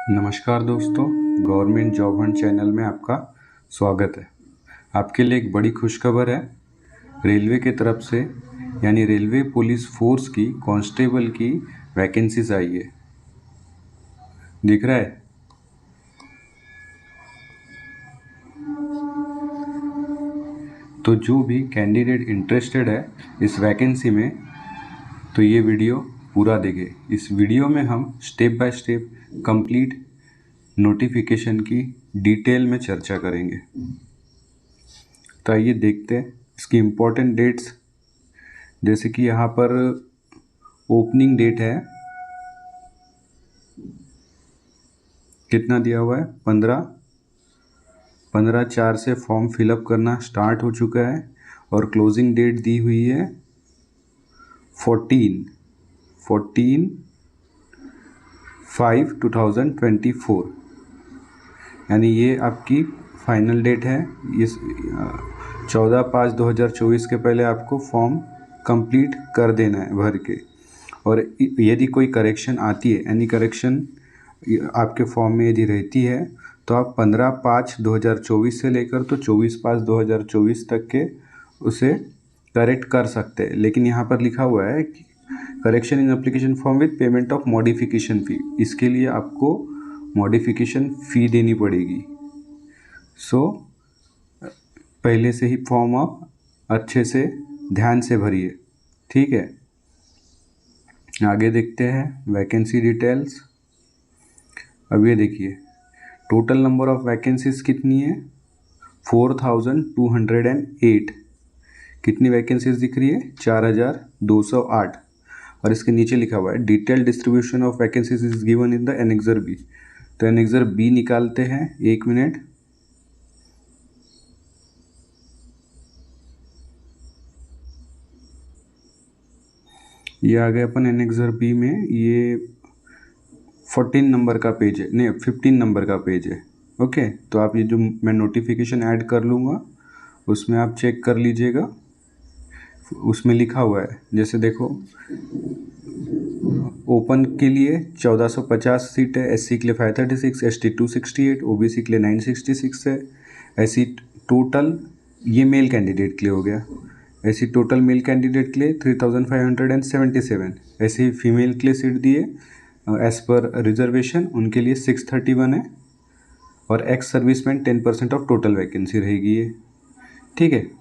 नमस्कार दोस्तों, government job Hunt channel में आपका स्वागत है। आपके लिए एक बड़ी खुशखबर है। रेलवे की तरफ से यानी रेलवे पुलिस फोर्स की कांस्टेबल की वैकेंसीज आई है। दिख रहा है? तो जो भी कैंडिडेट इंटरेस्टेड है इस वैकेंसी में, तो ये वीडियो पूरा देखें। इस वीडियो में हम step by step complete notification की डिटेल में चर्चा करेंगे। तो आइए देखते हैं इसकी इम्पोर्टेंट डेट्स। जैसे कि यहाँ पर ओपनिंग डेट है, कितना दिया हुआ है, 15/4 से फॉर्म फिलअप करना स्टार्ट हो चुका है और क्लोजिंग डेट दी हुई है 14/5/2024। यानी ये आपकी फाइनल डेट है। इस 14/5/2024 के पहले आपको फॉर्म कंप्लीट कर देना है भर के। और यदि कोई करेक्शन आती है, यानी करेक्शन आपके फॉर्म में यदि रहती है, तो आप 15/5/2024 से लेकर तो 24/5/2024 तक के उसे करेक्ट कर सकते हैं। लेकिन यहाँ पर लिखा हुआ है कि correction in application form with payment of modification fee. इसके लिए आपको मॉडिफिकेशन फ़ी देनी पड़ेगी। सो पहले से ही फॉर्म आप अच्छे से ध्यान से भरिए, ठीक है। आगे देखते हैं वैकेंसी डिटेल्स। अब ये देखिए, टोटल नंबर ऑफ वैकेंसीज कितनी है, 4208। कितनी वैकेंसीज दिख रही है, 4208। और इसके नीचे लिखा हुआ है detail distribution of vacancies is given in the annexure B. तो एनेक्सर बी निकालते हैं, 1 मिनट। ये आ गए अपन एनेक्सर बी में। ये 14 नंबर का पेज है, नहीं 15 नंबर का पेज है। ओके, तो आप ये जो मैं नोटिफिकेशन ऐड कर लूँगा उसमें आप चेक कर लीजिएगा। उसमें लिखा हुआ है, जैसे देखो, ओपन के लिए 1450 सीट है, एससी के लिए 536, एसटी 268, ओबीसी के लिए 966 है। ऐसी टोटल, ये मेल कैंडिडेट के लिए हो गया। ऐसी टोटल मेल कैंडिडेट के लिए 3577। ऐसे ही फीमेल के लिए सीट दिए एज पर रिजर्वेशन, उनके लिए 631 है। और ex serviceman 10% of total vacancy रहेगी ये, ठीक है।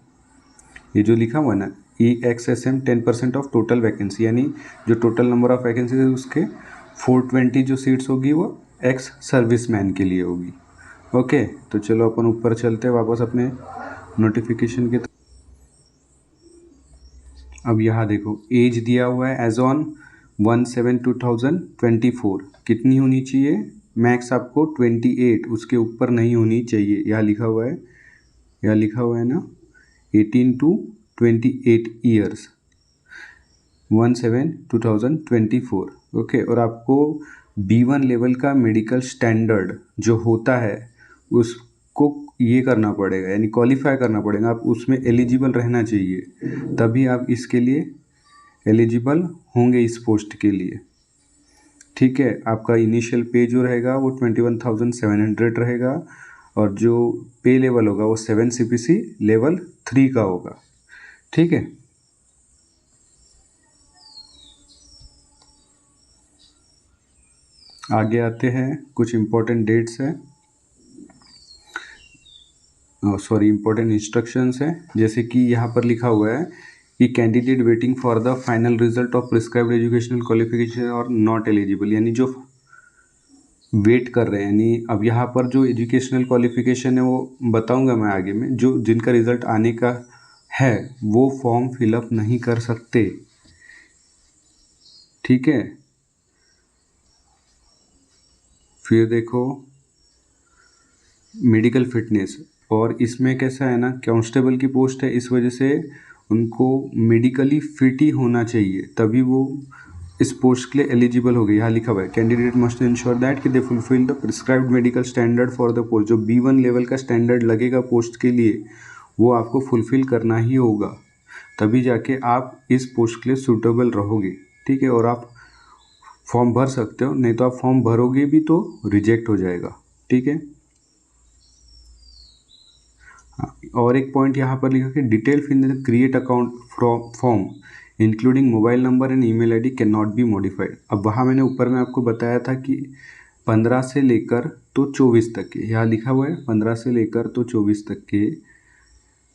ये जो लिखा हुआ है ना, EXSM 10% ऑफ टोटल वैकेंसी, यानी जो टोटल नंबर ऑफ वैकेंसी है उसके 420 जो सीट्स होगी वो एक्स सर्विसमैन के लिए होगी। ओके, तो चलो अपन ऊपर चलते हैं वापस अपने नोटिफिकेशन के। अब यहाँ देखो, एज दिया हुआ है एज ऑन 1/7/2024। कितनी होनी चाहिए, मैक्स आपको 28, उसके ऊपर नहीं होनी चाहिए। यहाँ लिखा हुआ है, यहाँ लिखा हुआ है ना, 18 to 28 ईयर्स, 1/7/2024। ओके, और आपको B1 लेवल का मेडिकल स्टैंडर्ड जो होता है उसको ये करना पड़ेगा, यानी क्वालिफाई करना पड़ेगा। आप उसमें एलिजिबल रहना चाहिए, तभी आप इसके लिए एलिजिबल होंगे इस पोस्ट के लिए, ठीक है। आपका इनिशियल पे जो रहेगा वो 21,700 रहेगा, और जो पे लेवल होगा वो 7 CPC लेवल 3 का होगा, ठीक है। आगे आते हैं, कुछ इम्पोर्टेंट डेट्स हैं, सॉरी इम्पोर्टेंट इंस्ट्रक्शंस हैं। जैसे कि यहाँ पर लिखा हुआ है कि candidate waiting for the final result of prescribed educational qualification और नॉट एलिजिबल, यानी जो वेट कर रहे हैं, यानी अब यहाँ पर जो एजुकेशनल क्वालिफिकेशन है वो बताऊंगा मैं आगे में, जो जिनका रिजल्ट आने का है वो फॉर्म फिलअप नहीं कर सकते, ठीक है। फिर देखो मेडिकल फिटनेस, और इसमें कैसा है ना, कांस्टेबल की पोस्ट है, इस वजह से उनको मेडिकली फिट ही होना चाहिए, तभी वो इस पोस्ट के लिए एलिजिबल हो गई। यहाँ लिखा हुआ है कैंडिडेट मस्ट इंश्योर दैट कि they fulfil the prescribed medical standard for the post. जो B1 लेवल का स्टैंडर्ड लगेगा पोस्ट के लिए वो आपको फुलफिल करना ही होगा, तभी जाके आप इस पोस्ट के लिए सूटेबल रहोगे, ठीक है। और आप फॉर्म भर सकते हो, नहीं तो आप फॉर्म भरोगे भी तो रिजेक्ट हो जाएगा। ठीक है। हाँ, और एक पॉइंट यहाँ पर लिखा कि detail fill the create account form including mobile number and email ID can not be modified. अब वहाँ मैंने ऊपर में आपको बताया था कि 15 से लेकर तो 24 तक के, यहाँ लिखा हुआ है 15 से लेकर तो 24 तक के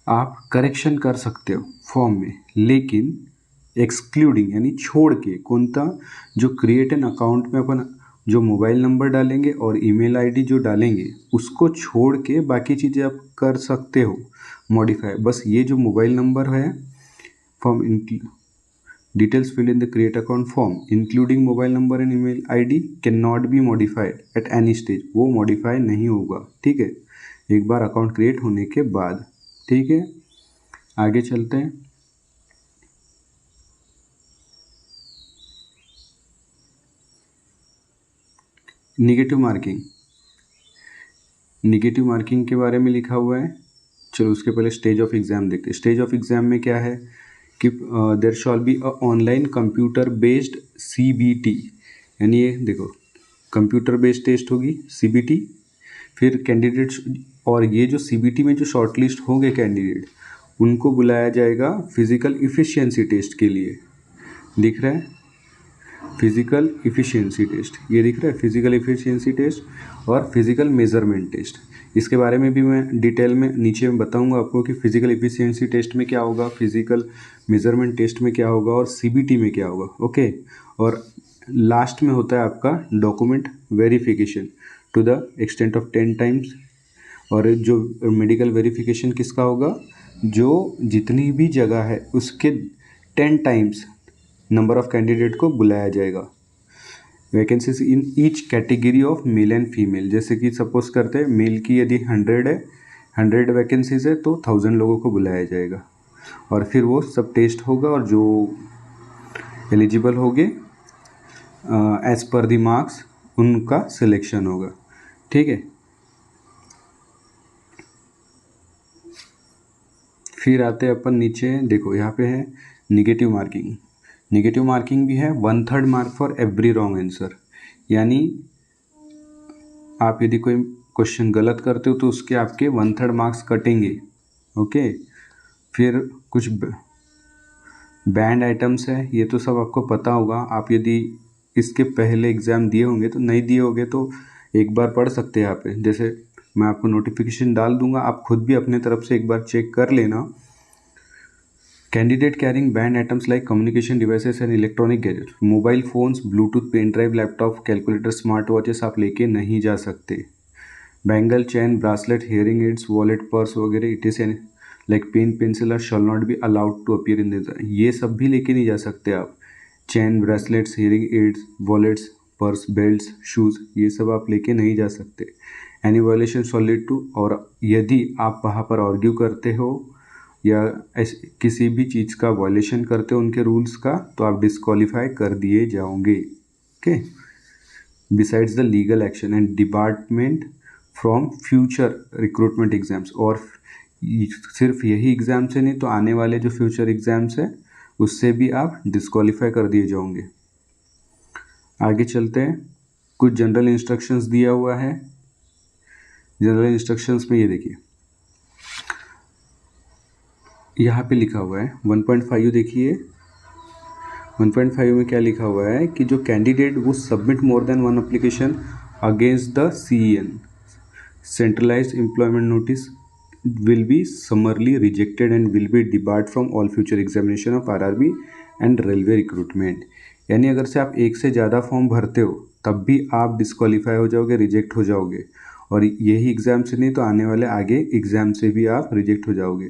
आप करेक्शन कर सकते हो फॉर्म में, लेकिन एक्सक्लूडिंग यानी छोड़ के कौनता, जो क्रिएट एन अकाउंट में अपन जो मोबाइल नंबर डालेंगे और ईमेल आईडी जो डालेंगे उसको छोड़ के बाकी चीज़ें आप कर सकते हो मॉडिफाई। बस ये जो मोबाइल नंबर है form details fill in the create account form including mobile number and email ID can not be modified at any stage, वो मॉडिफाई नहीं होगा। ठीक है, एक बार अकाउंट क्रिएट होने के बाद। ठीक है, आगे चलते हैं। निगेटिव मार्किंग, निगेटिव मार्किंग के बारे में लिखा हुआ है। चलो उसके पहले स्टेज ऑफ एग्ज़ाम देखते हैं। स्टेज ऑफ एग्ज़ाम में क्या है कि there shall be a online computer based CBT, यानी ये देखो कंप्यूटर बेस्ड टेस्ट होगी CBT। फिर कैंडिडेट्स, और ये जो CBT में जो शॉर्टलिस्ट होंगे कैंडिडेट उनको बुलाया जाएगा फिज़िकल इफ़िशियंसी टेस्ट के लिए। दिख रहा है फिज़िकल इफ़िशियंसी टेस्ट, ये दिख रहा है फिज़िकल इफ़िशियंसी टेस्ट और फिज़िकल मेज़रमेंट टेस्ट। इसके बारे में भी मैं डिटेल में नीचे में बताऊंगा आपको कि फिज़िकल इफ़िशियंसी टेस्ट में क्या होगा, फिज़िकल मेज़रमेंट टेस्ट में क्या होगा और CBT में क्या होगा। ओके, और लास्ट में होता है आपका document verification to the extent of 10 times. और जो मेडिकल वेरिफिकेशन किसका होगा, जो जितनी भी जगह है उसके 10 टाइम्स नंबर ऑफ कैंडिडेट को बुलाया जाएगा। Vacancies in each category of male and female, जैसे कि सपोज करते हैं मेल की यदि 100 है, 100 वैकेंसीज है तो 1000 लोगों को बुलाया जाएगा। और फिर वो सब टेस्ट होगा और जो एलिजिबल होंगे एज पर द मार्क्स उनका सिलेक्शन होगा। ठीक है, फिर आते हैं अपन नीचे, देखो यहाँ पे है निगेटिव मार्किंग। निगेटिव मार्किंग भी है 1/3 mark for every wrong answer, यानी आप यदि कोई क्वेश्चन गलत करते हो तो उसके आपके 1/3 मार्क्स कटेंगे। ओके, फिर कुछ बैंड आइटम्स है, ये तो सब आपको पता होगा। आप यदि इसके पहले एग्ज़ाम दिए होंगे तो नहीं दिए होंगे तो एक बार पढ़ सकते हैं यहाँ पे। जैसे मैं आपको नोटिफिकेशन डाल दूंगा, आप खुद भी अपने तरफ से एक बार चेक कर लेना। Candidate carrying banned items like communication devices and electronic gadgets, mobile phones, Bluetooth, pen drive, laptop, calculator, smart watches आप लेके नहीं जा सकते। Bangle, chain, bracelet, hearing aids, wallet, purse वगैरह it is like pen, pencil are shall not be allowed to appear in this, ये सब भी लेके नहीं जा सकते आप। Chain, bracelets, hearing aids, wallets, purse, belts, shoes, ये सब आप लेके नहीं जा सकते। एनी वायलेशन सॉलिड टू, और यदि आप वहाँ पर आर्ग्यू करते हो या किसी भी चीज़ का वायलेशन करते हो उनके रूल्स का, तो आप डिस्क्वालीफाई कर दिए जाओगे। Okay, besides the legal action and department from future recruitment exams, और सिर्फ यही एग्ज़ाम से नहीं तो आने वाले जो फ्यूचर एग्ज़ाम्स है उससे भी आप डिस्क्वालीफाई कर दिए जाओगे। आगे चलते हैं, कुछ जनरल इंस्ट्रक्शंस दिया हुआ है। जनरल इंस्ट्रक्शंस में ये देखिए यहाँ पे लिखा हुआ है 1.5, देखिए 1.5 में क्या लिखा हुआ है कि जो कैंडिडेट वो submit more than one application against the CEN centralised employment notice will be summarily rejected and will be debarred from all future examination of RRB and railway recruitment। यानी अगर से आप एक से ज़्यादा फॉर्म भरते हो तब भी आप डिस्क्वालीफाई हो जाओगे, रिजेक्ट हो जाओगे, और यही एग्ज़ाम से नहीं तो आने वाले आगे एग्ज़ाम से भी आप रिजेक्ट हो जाओगे।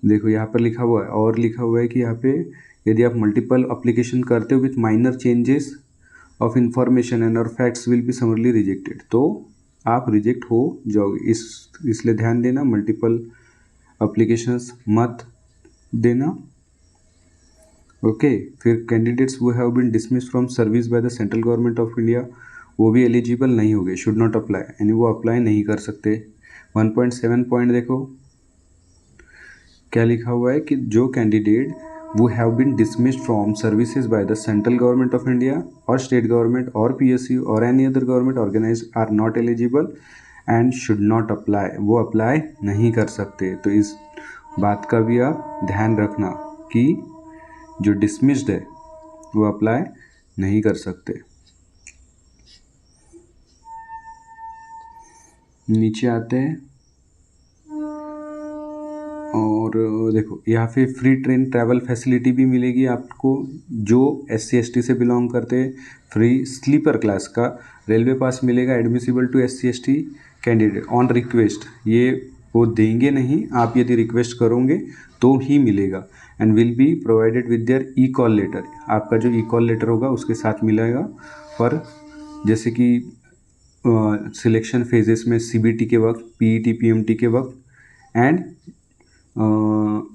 देखो यहाँ पर लिखा हुआ है, और लिखा हुआ है कि यहाँ पे यदि आप मल्टीपल अप्लीकेशन करते हो with minor changes of information and और facts will be summarily rejected, तो आप रिजेक्ट हो जाओगे। इसलिए ध्यान देना, मल्टीपल अप्लीकेशंस मत देना। ओके, फिर कैंडिडेट्स वो have been dismiss from service by the central government of India, वो भी एलिजिबल नहीं हो गए, शुड नॉट अप्लाई, यानी वो अप्लाई नहीं कर सकते। 1.7 पॉइंट देखो, क्या लिखा हुआ है कि जो कैंडिडेट वो have been dismissed from services by the central government of India और स्टेट गवर्नमेंट और PSU और any other government organize are not eligible and should not apply, वो अप्लाई नहीं कर सकते। तो इस बात का भी आप ध्यान रखना कि जो डिसमिस्ड है वो अप्लाई नहीं कर सकते। नीचे आते हैं और देखो यहाँ पे फ्री ट्रेन ट्रैवल फैसिलिटी भी मिलेगी आपको। जो SC/ST से बिलोंग करते हैं, फ्री स्लीपर क्लास का रेलवे पास मिलेगा admissible to SC/ST candidate on request. ये वो देंगे नहीं, आप यदि रिक्वेस्ट करोगे तो ही मिलेगा। And will be provided with their e call letter, आपका जो ई-कॉल लेटर होगा उसके साथ मिलेगा। पर जैसे कि सिलेक्शन फेजेस में CBT के वक्त, PET PMT के वक्त एंड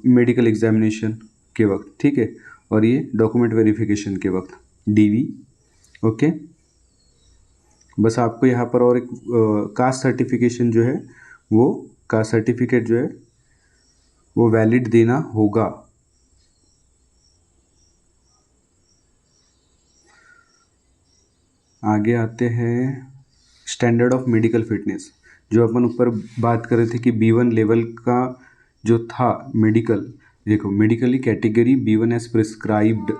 मेडिकल एग्जामिनेशन के वक्त, ठीक है, और ये डॉक्यूमेंट वेरिफिकेशन के वक्त DV। ओके, बस आपको यहाँ पर और एक कास्ट सर्टिफिकेशन जो है वो कास्ट सर्टिफिकेट जो है वो वैलिड देना होगा। आगे आते हैं स्टैंडर्ड ऑफ मेडिकल फिटनेस। जो अपन ऊपर बात कर रहे थे कि B1 लेवल का जो था मेडिकल, देखो medically category B1 as prescribed,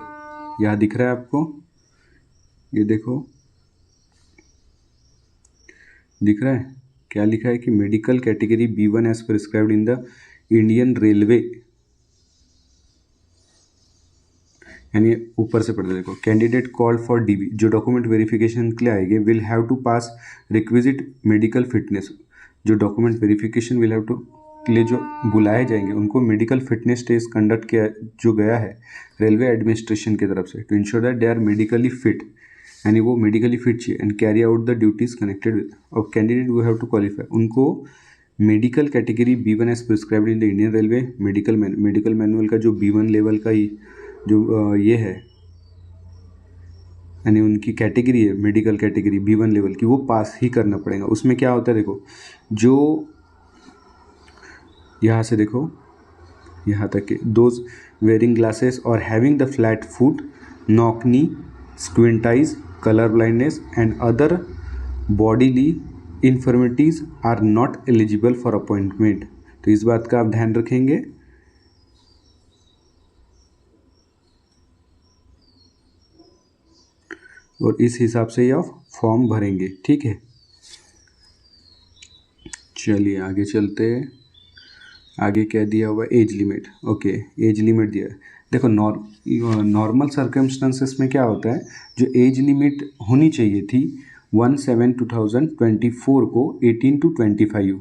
यहाँ दिख रहा है आपको, ये देखो दिख रहा है क्या लिखा है कि medical category B1 as prescribed in the Indian railway, यानी ऊपर से पढ़ते देखो, कैंडिडेट कॉल्ड फॉर DV जो डॉक्यूमेंट वेरिफिकेशन के लिए आएंगे will have to pass requisite medical fitness. जो document verification will have to के लिए जो बुलाए जाएंगे उनको मेडिकल फिटनेस टेस्ट कंडक्ट किया जो गया है रेलवे एडमिनिस्ट्रेशन की तरफ से to ensure that they are medically fit, यानी वो मेडिकली फिट चाहिए and carry out the duties connected with. और candidate we have to qualify, उनको medical category B1 as prescribed in the Indian railway medical manual का जो B1 level का ही जो ये है, यानी उनकी कैटेगरी है मेडिकल कैटेगरी B1 लेवल की, वो पास ही करना पड़ेगा। उसमें क्या होता है देखो, जो यहाँ से देखो यहाँ तक के दोज वेयरिंग ग्लासेस और having the flat foot, knock knee, squint eyes, colour blindness and other bodily infirmities are not eligible for appointment. तो इस बात का आप ध्यान रखेंगे। और इस हिसाब से यह फॉर्म भरेंगे, ठीक है। चलिए आगे चलते हैं। आगे क्या दिया हुआ है, age limit. Okay, age limit दिया है। देखो नॉर्मल सर्कमस्टांसेस में क्या होता है, जो एज लिमिट होनी चाहिए थी 1/7/2024 को 18 to 25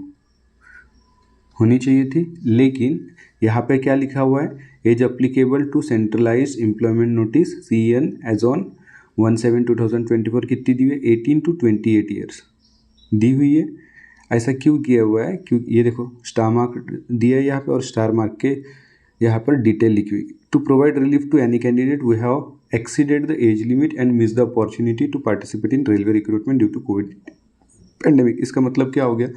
होनी चाहिए थी, लेकिन यहाँ पे क्या लिखा हुआ है, as applicable to centralise employment notice CEN as on 1/7/2024 कितनी दी हुई है, 18 to 28 ईयर्स दी हुई है। ऐसा क्यों किया हुआ है, क्योंकि ये देखो स्टार मार्क दिया है यहाँ पे और स्टार मार्क के यहाँ पर डिटेल लिखी हुई। To provide relief to any candidate we have exceeded the age limit and miss the opportunity to participate in railway recruitment due to covid pandemic. इसका मतलब क्या हो गया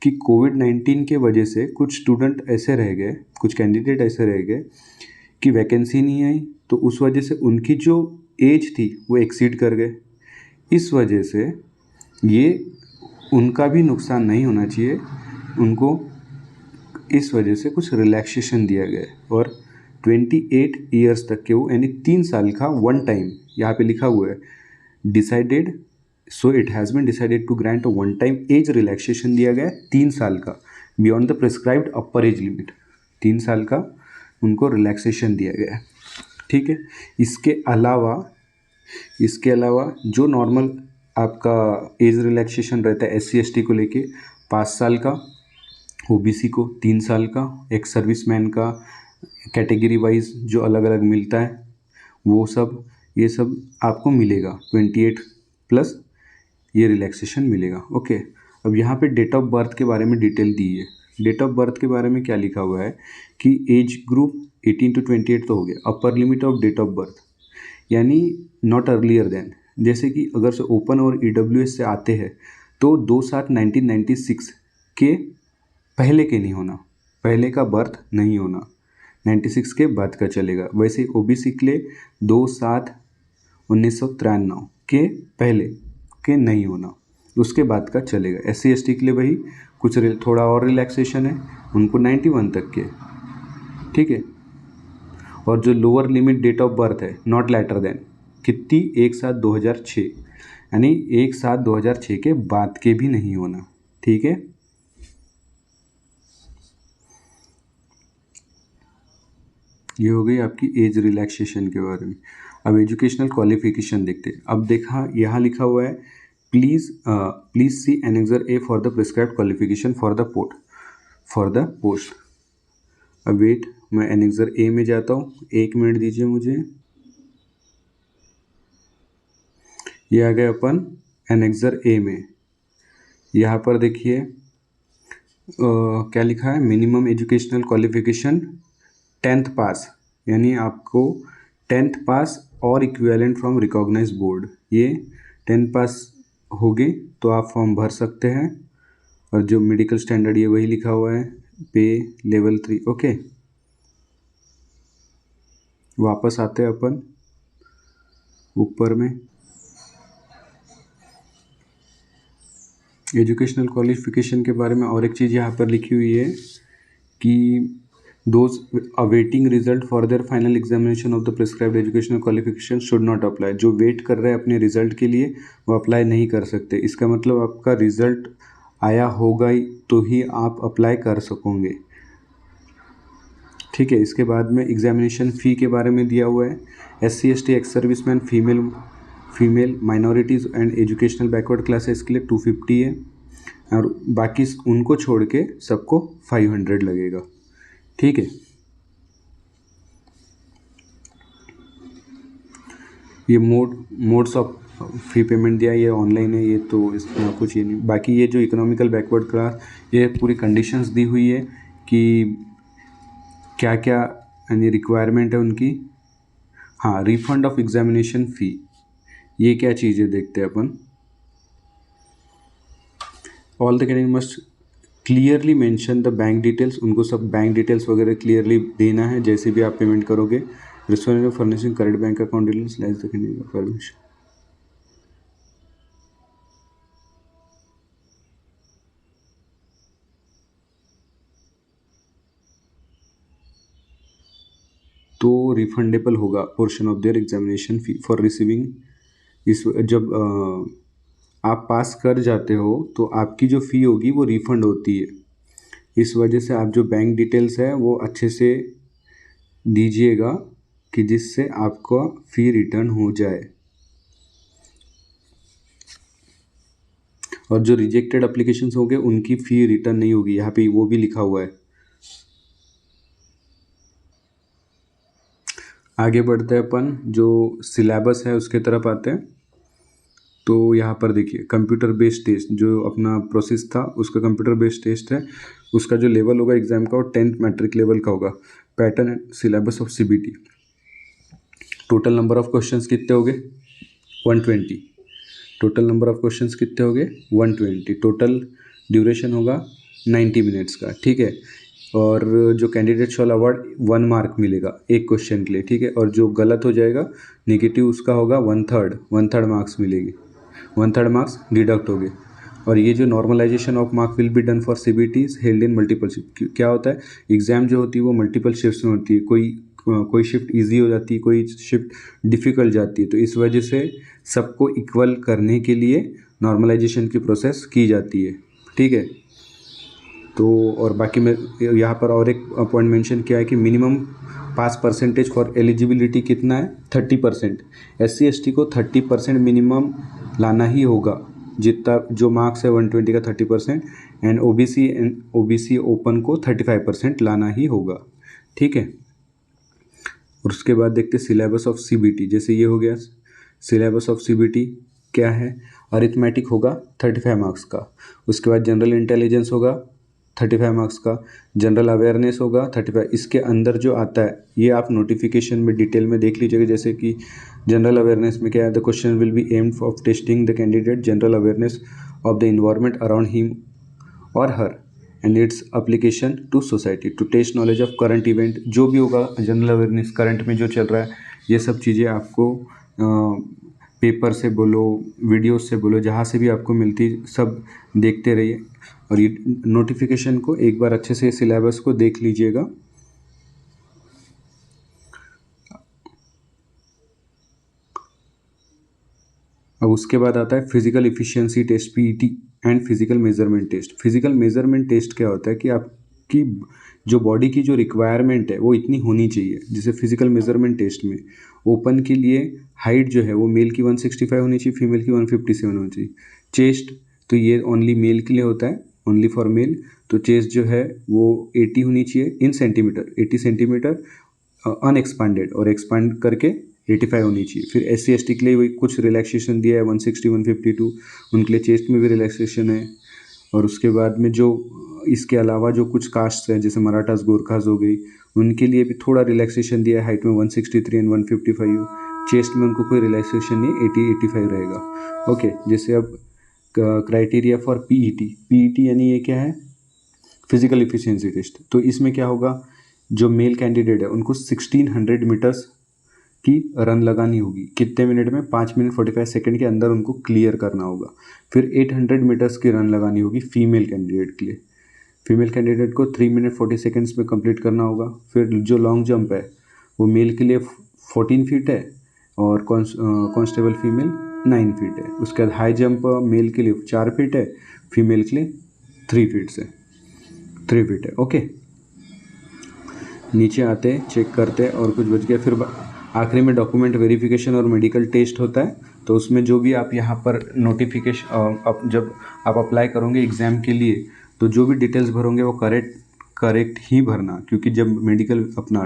कि कोविड-19 के वजह से कुछ स्टूडेंट ऐसे रह गए, कुछ कैंडिडेट ऐसे रह गए कि वैकेंसी नहीं आई, तो उस वजह से उनकी जो एज थी वो एक्सीड कर गए। इस वजह से ये उनका भी नुकसान नहीं होना चाहिए, उनको इस वजह से कुछ रिलैक्सेशन दिया गया है। और 28 ईयर्स तक के वो, यानी 3 साल का वन टाइम, यहाँ पे लिखा हुआ है decided, so it has been decided to grant a one time age relaxation दिया गया है 3 साल का beyond the prescribed upper age limit. 3 साल का उनको रिलैक्सेशन दिया गया है, ठीक है। इसके अलावा जो नॉर्मल आपका एज रिलैक्सेशन रहता है SC/ST को लेके 5 साल का, OBC को 3 साल का, एक सर्विसमैन का कैटेगरी वाइज जो अलग अलग मिलता है वो सब, ये सब आपको मिलेगा 28 प्लस ये रिलैक्सेशन मिलेगा। ओके, अब यहाँ पे डेट ऑफ बर्थ के बारे में डिटेल दी है। डेट ऑफ बर्थ के बारे में क्या लिखा हुआ है कि एज ग्रुप 18 to 28 तो हो गया, upper limit of date of birth यानी नॉट अर्लियर देन, जैसे कि अगर से ओपन और EWS से आते हैं तो 2/7/1996 के पहले के नहीं होना, पहले का बर्थ नहीं होना, 96 के बाद का चलेगा। वैसे ओबीसी के लिए 2/7/1993 के पहले के नहीं होना, उसके बाद का चलेगा। SC/ST के लिए वही कुछ थोड़ा और रिलैक्सेशन है, उनको 91 तक के, ठीक है। और जो lower limit date of birth है नॉट लेटर देन कितनी 1/7/2006, यानी 1/7/2006 के बाद के भी नहीं होना, ठीक है। ये हो गई आपकी एज रिलैक्सेशन के बारे में। अब एजुकेशनल क्वालिफिकेशन देखते हैं। अब देखा यहाँ लिखा हुआ है please see annexure A for the prescribed qualification for the post. अब वेट, मैं एनेक्सर ए में जाता हूँ, 1 मिनट दीजिए मुझे। ये आ गए अपन एनेक्सर ए में। यहाँ पर देखिए क्या लिखा है, मिनिमम एजुकेशनल क्वालिफिकेशन 10th पास, यानी आपको 10th पास और इक्विवेलेंट फ्रॉम रिकॉग्नाइज्ड बोर्ड। ये 10th पास होगे तो आप फॉर्म भर सकते हैं। और जो मेडिकल स्टैंडर्ड ये वही लिखा हुआ है, पे लेवल 3, ओके। वापस आते हैं अपन ऊपर में। एजुकेशनल क्वालिफिकेशन के बारे में और एक चीज़ यहाँ पर लिखी हुई है कि those awaiting result for their final examination of the prescribed educational qualification should not apply। जो वेट कर रहे हैं अपने रिजल्ट के लिए वो अप्लाई नहीं कर सकते। इसका मतलब आपका रिजल्ट आया होगा ही तो ही आप अप्लाई कर सकोगे, ठीक है। इसके बाद में एग्जामिनेशन फ़ी के बारे में दिया हुआ है। SC/ST ex serviceman female minorities and educational backward classes के लिए 250 है, और बाकी उनको छोड़ के सबको 500 लगेगा, ठीक है। ये मोड्स ऑफ फी पेमेंट दिया, ये ऑनलाइन है, ये तो इसमें कुछ ये नहीं। बाकी ये जो इकोनॉमिकल बैकवर्ड क्लास, ये पूरी कंडीशंस दी हुई है कि क्या क्या यानी रिक्वायरमेंट है उनकी। हाँ, रिफंड ऑफ एग्जामिनेशन फ़ी, ये क्या चीज़ है देखते हैं अपन। All the candidate must clearly mention the bank details, उनको सब बैंक डिटेल्स वगैरह क्लियरली देना है जैसे भी आप पेमेंट करोगे। Responsible furnishing correct bank account details like the candidate permission. तो रिफंडेबल होगा portion of their examination fee for receiving. इस जब आप पास कर जाते हो तो आपकी जो फ़ी होगी वो रिफ़ंड होती है। इस वजह से आप जो बैंक डिटेल्स है वो अच्छे से दीजिएगा कि जिससे आपका फ़ी रिटर्न हो जाए। और जो रिजेक्टेड एप्लीकेशंस होंगे उनकी फ़ी रिटर्न नहीं होगी, यहाँ पे वो भी लिखा हुआ है। आगे बढ़ते हैं अपन, जो सिलेबस है उसके तरफ आते हैं। तो यहाँ पर देखिए कंप्यूटर बेस्ड टेस्ट, जो अपना प्रोसेस था उसका कंप्यूटर बेस्ड टेस्ट है। उसका जो लेवल होगा एग्ज़ाम का वो 10th मैट्रिक लेवल का होगा। Pattern and syllabus of CBT। Total number of questions कितने हो गए 120। टोटल नंबर ऑफ क्वेश्चंस कितने हो गए 120। टोटल ड्यूरेशन होगा 90 मिनट्स का, ठीक है। और जो कैंडिडेट शॉल अवार्ड 1 मार्क मिलेगा एक क्वेश्चन के लिए, ठीक है। और जो गलत हो जाएगा नेगेटिव उसका होगा 1/3 मार्क्स मिलेगी, 1/3 मार्क्स डिडक्ट हो गए। और ये जो normalisation of mark will be done for CBT held in multiple shift. क्या होता है, एग्ज़ाम जो होती है वो मल्टीपल शिफ्ट्स में होती है। कोई शिफ्ट इजी हो जाती है, कोई शिफ्ट डिफ़िकल्ट जाती है। तो इस वजह से सबको इक्वल करने के लिए नॉर्मलाइजेशन की प्रोसेस की जाती है, ठीक है। तो और बाकी में यहाँ पर और एक पॉइंट मेंशन किया है कि minimum pass percentage for eligibility कितना है 30%। SC/ST को 30% मिनिमम लाना ही होगा, जितना जो मार्क्स है 120 का 30%। एंड OBC ओपन को 35% लाना ही होगा, ठीक है। और उसके बाद देखते सिलेबस ऑफ CBT। जैसे ये हो गया सिलेबस ऑफ CBT क्या है, अरिथमेटिक होगा 35 मार्क्स का। उसके बाद जनरल इंटेलिजेंस होगा 35 मार्क्स का। जनरल अवेयरनेस होगा 35। इसके अंदर जो आता है ये आप नोटिफिकेशन में डिटेल में देख लीजिएगा। जैसे कि जनरल अवेयरनेस में क्या है, the question will be aimed of testing the candidate general awareness of the environment around him और her and its application to society to test knowledge of current event, जो भी होगा जनरल अवेयरनेस करंट में जो चल रहा है, ये सब चीज़ें आपको पेपर से बोलो, वीडियो से बोलो, जहाँ से भी आपको मिलती सब देखते रहिए। और ये नोटिफिकेशन को एक बार अच्छे से सिलेबस को देख लीजिएगा। अब उसके बाद आता है physical efficiency test PET and physical measurement test. Physical measurement test क्या होता है कि आपकी जो बॉडी की जो रिक्वायरमेंट है वो इतनी होनी चाहिए। जैसे फिजिकल मेजरमेंट टेस्ट में ओपन के लिए हाइट जो है वो मेल की 165 होनी चाहिए, फीमेल की 157 होनी चाहिए। चेस्ट तो ये ओनली मेल के लिए होता है, ओनली फॉर मेल। तो चेस्ट जो है वो 80 होनी चाहिए इन सेंटीमीटर, 80 सेंटीमीटर अनएक्सपांडेड, और एक्सपांड करके 85 होनी चाहिए। फिर SC/ST के लिए वही कुछ रिलैक्सेशन दिया है, 160 152, उनके लिए चेस्ट में भी रिलैक्सेशन है। और उसके बाद में जो इसके अलावा जो कुछ कास्ट हैं जैसे मराठास गोरखास हो गई, उनके लिए भी थोड़ा रिलैक्सेशन दिया है, हाइट में 163 एंड 155 हो, चेस्ट में उनको कोई रिलैक्सेशन नहीं, 80-85 रहेगा। ओके, जैसे अब क्राइटेरिया फॉर पीईटी यानी ये क्या है, फिजिकल इफिशियंसी टेस्ट। तो इसमें क्या होगा, जो मेल कैंडिडेट है उनको 1600 मीटर्स की रन लगानी होगी। कितने मिनट में, 5 मिनट 45 सेकंड के अंदर उनको क्लियर करना होगा। फिर 800 मीटर्स की रन लगानी होगी फीमेल कैंडिडेट के लिए। फीमेल कैंडिडेट को 3 मिनट 40 सेकंड्स में कंप्लीट करना होगा। फिर जो लॉन्ग जंप है वो मेल के लिए 14 फीट है और कांस्टेबल फीमेल 9 फीट है। उसके बाद हाई जंप मेल के लिए 4 फीट है, फीमेल के लिए 3 फीट है। ओके, नीचे आते चेक करते और कुछ बच गया। फिर आखिरी में डॉक्यूमेंट वेरिफिकेशन और मेडिकल टेस्ट होता है। तो उसमें जो भी आप यहाँ पर नोटिफिकेशन जब आप अप्लाई करोगे एग्ज़ाम के लिए, तो जो भी डिटेल्स भरोगे वो करेक्ट ही भरना, क्योंकि जब मेडिकल अपना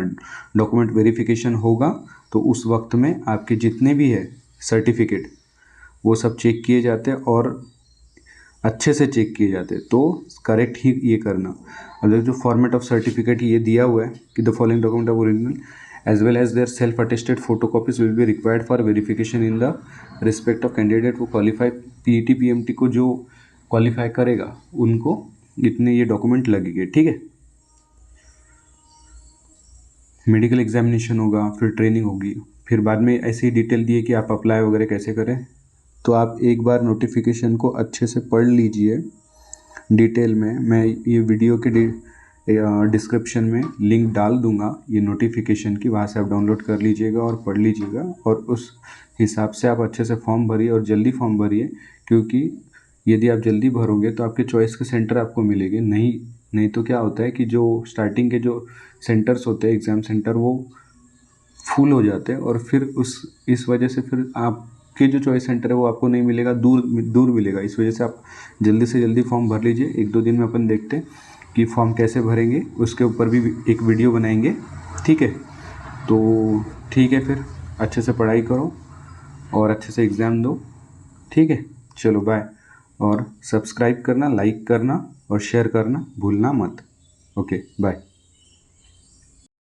डॉक्यूमेंट वेरिफिकेशन होगा तो उस वक्त में आपके जितने भी है सर्टिफिकेट वो सब चेक किए जाते हैं और अच्छे से चेक किए जाते हैं, तो करेक्ट ही ये करना। अगर जो फॉर्मेट ऑफ सर्टिफिकेट ये दिया हुआ है कि the following document of original as well as their self-attested photocopies will be required for verification in the respect of candidate who qualify। PET PMT को जो क्वालिफाई करेगा उनको इतने ये डॉक्यूमेंट लगेंगे, ठीक है। मेडिकल एग्जामिनेशन होगा, फिर ट्रेनिंग होगी, फिर बाद में ऐसी डिटेल दी है कि आप अप्लाई वगैरह कैसे करें। तो आप एक बार नोटिफिकेशन को अच्छे से पढ़ लीजिए डिटेल में। मैं ये वीडियो के डिस्क्रिप्शन में लिंक डाल दूंगा ये नोटिफिकेशन की, वहाँ से आप डाउनलोड कर लीजिएगा और पढ़ लीजिएगा, और उस हिसाब से आप अच्छे से फॉर्म भरिए और जल्दी फॉर्म भरिए, क्योंकि यदि आप जल्दी भरोगे तो आपके चॉइस के सेंटर आपको मिलेंगे। नहीं तो क्या होता है कि जो स्टार्टिंग के जो सेंटर्स होते हैं एग्ज़ाम सेंटर वो फुल हो जाते हैं, और फिर इस वजह से फिर आपके जो चॉइस सेंटर है वो आपको नहीं मिलेगा, दूर मिलेगा। इस वजह से आप जल्दी से जल्दी फॉर्म भर लीजिए। 1-2 दिन में अपन देखते हैं कि फॉर्म कैसे भरेंगे, उसके ऊपर भी एक वीडियो बनाएंगे, ठीक है। तो ठीक है, फिर अच्छे से पढ़ाई करो और अच्छे से एग्ज़ाम दो, ठीक है। चलो बाय, और सब्सक्राइब करना, लाइक करना और शेयर करना भूलना मत। Okay bye.